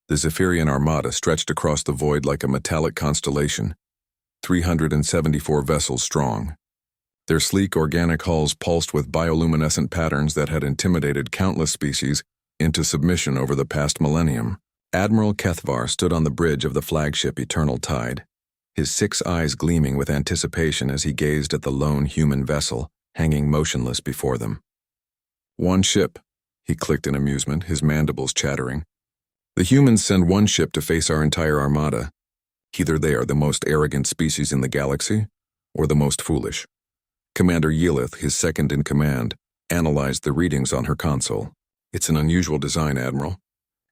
The Zephyrian Armada stretched across the void like a metallic constellation, 374 vessels strong. Their sleek organic hulls pulsed with bioluminescent patterns that had intimidated countless species into submission over the past millennium. Admiral Kethvar stood on the bridge of the flagship Eternal Tide, his 6 eyes gleaming with anticipation as he gazed at the lone human vessel hanging motionless before them. One ship, he clicked in amusement, his mandibles chattering. The humans send one ship to face our entire armada. Either they are the most arrogant species in the galaxy, or the most foolish. Commander Yelith, his second in command, analyzed the readings on her console. It's an unusual design, Admiral.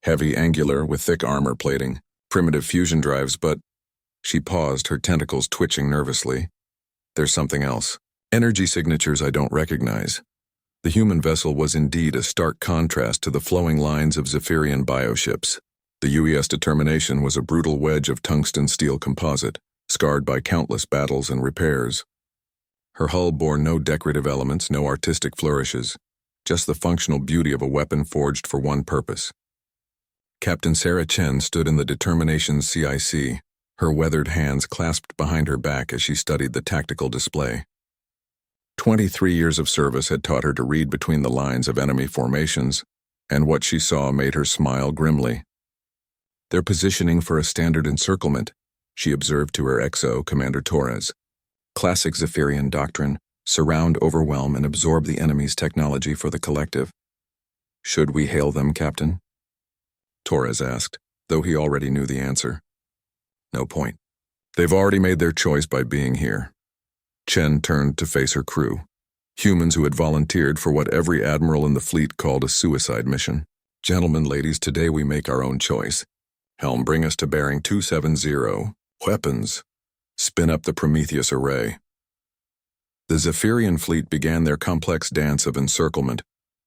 Heavy, angular, with thick armor plating, primitive fusion drives, but... She paused, her tentacles twitching nervously. There's something else. Energy signatures I don't recognize. The human vessel was indeed a stark contrast to the flowing lines of Zephyrian bioships. The UES determination was a brutal wedge of tungsten steel composite, scarred by countless battles and repairs. Her hull bore no decorative elements, no artistic flourishes, just the functional beauty of a weapon forged for one purpose. Captain Sarah Chen stood in the determination's CIC, her weathered hands clasped behind her back as she studied the tactical display. 23 years of service had taught her to read between the lines of enemy formations, and what she saw made her smile grimly. They're positioning for a standard encirclement, she observed to her XO, Commander Torres. Classic Zephyrian doctrine, surround, overwhelm, and absorb the enemy's technology for the collective. Should we hail them, Captain? Torres asked, though he already knew the answer. No point. They've already made their choice by being here. Chen turned to face her crew, humans who had volunteered for what every admiral in the fleet called a suicide mission. Gentlemen, ladies, today we make our own choice. Helm, bring us to bearing 270. Weapons. Spin up the Prometheus array. The Zephyrian fleet began their complex dance of encirclement,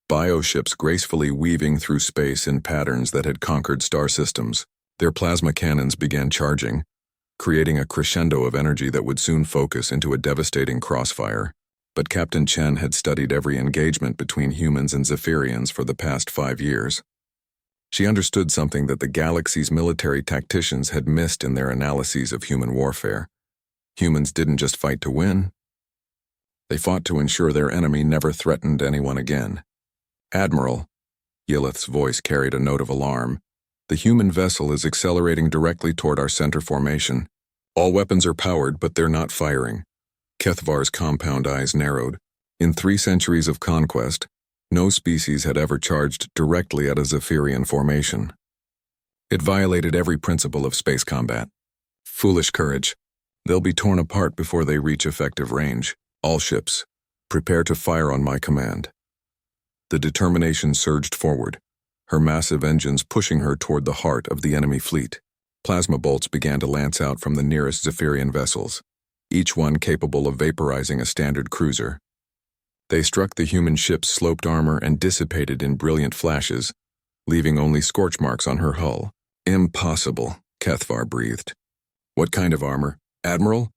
bioships gracefully weaving through space in patterns that had conquered star systems. Their plasma cannons began charging, creating a crescendo of energy that would soon focus into a devastating crossfire. But Captain Chen had studied every engagement between humans and Zephyrians for the past 5 years. She understood something that the galaxy's military tacticians had missed in their analyses of human warfare. Humans didn't just fight to win. They fought to ensure their enemy never threatened anyone again. Admiral, Yelith's voice carried a note of alarm, the human vessel is accelerating directly toward our center formation. All weapons are powered, but they're not firing. Kethvar's compound eyes narrowed. In 3 centuries of conquest, no species had ever charged directly at a Zephyrian formation. It violated every principle of space combat. Foolish courage. They'll be torn apart before they reach effective range. All ships, prepare to fire on my command. The determination surged forward, her massive engines pushing her toward the heart of the enemy fleet. Plasma bolts began to lance out from the nearest Zephyrian vessels, each one capable of vaporizing a standard cruiser. They struck the human ship's sloped armor and dissipated in brilliant flashes, leaving only scorch marks on her hull. Impossible, Kethvar breathed. What kind of armor? Admiral?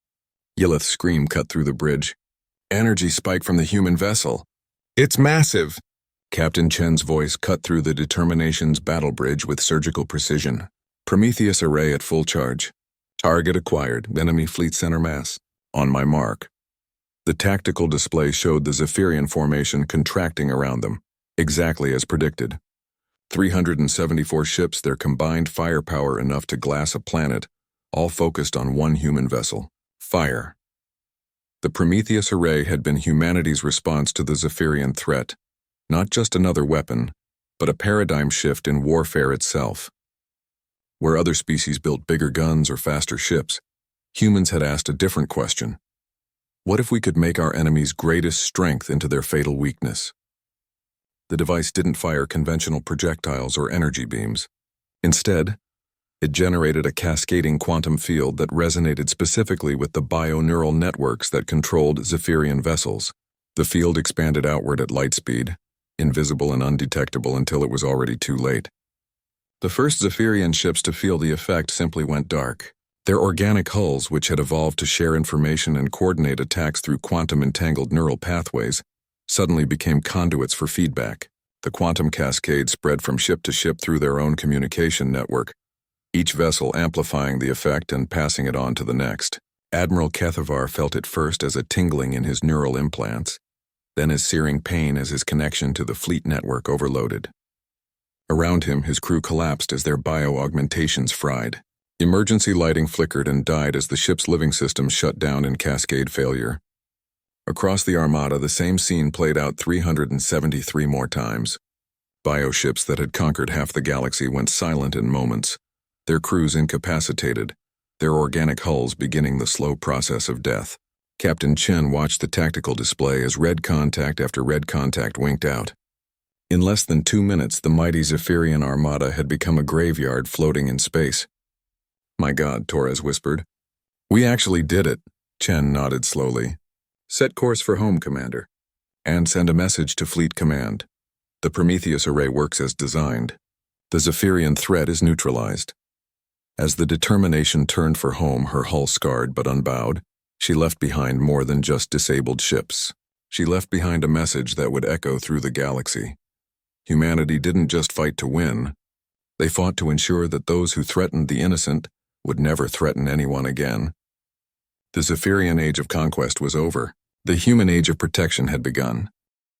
Yelith's scream cut through the bridge. Energy spike from the human vessel. It's massive! Captain Chen's voice cut through the determination's battle bridge with surgical precision. Prometheus array at full charge. Target acquired, enemy fleet center mass. On my mark. The tactical display showed the Zephyrian formation contracting around them, exactly as predicted. 374 ships, their combined firepower enough to glass a planet, all focused on one human vessel. Fire. The Prometheus array had been humanity's response to the Zephyrian threat. Not just another weapon, but a paradigm shift in warfare itself. Where other species built bigger guns or faster ships, humans had asked a different question. What if we could make our enemy's greatest strength into their fatal weakness? The device didn't fire conventional projectiles or energy beams. Instead, it generated a cascading quantum field that resonated specifically with the bioneural networks that controlled Zephyrian vessels. The field expanded outward at light speed, invisible and undetectable until it was already too late. The first Zephyrian ships to feel the effect simply went dark. Their organic hulls, which had evolved to share information and coordinate attacks through quantum-entangled neural pathways, suddenly became conduits for feedback. The quantum cascade spread from ship to ship through their own communication network, each vessel amplifying the effect and passing it on to the next. Admiral Kethavar felt it first as a tingling in his neural implants, then as searing pain as his connection to the fleet network overloaded. Around him, his crew collapsed as their bio-augmentations fried. Emergency lighting flickered and died as the ship's living systems shut down in cascade failure. Across the Armada, the same scene played out 373 more times. Bioships that had conquered half the galaxy went silent in moments, their crews incapacitated, their organic hulls beginning the slow process of death. Captain Chen watched the tactical display as red contact after red contact winked out. In less than 2 minutes, the mighty Zephyrian Armada had become a graveyard floating in space. "My God," Torres whispered. "We actually did it," Chen nodded slowly. "Set course for home, Commander. And send a message to Fleet Command. The Prometheus array works as designed. The Zephyrian threat is neutralized." As the determination turned for home, her hull scarred but unbowed, she left behind more than just disabled ships. She left behind a message that would echo through the galaxy. Humanity didn't just fight to win. They fought to ensure that those who threatened the innocent would never threaten anyone again. The Zephyrian age of conquest was over. The human age of protection had begun.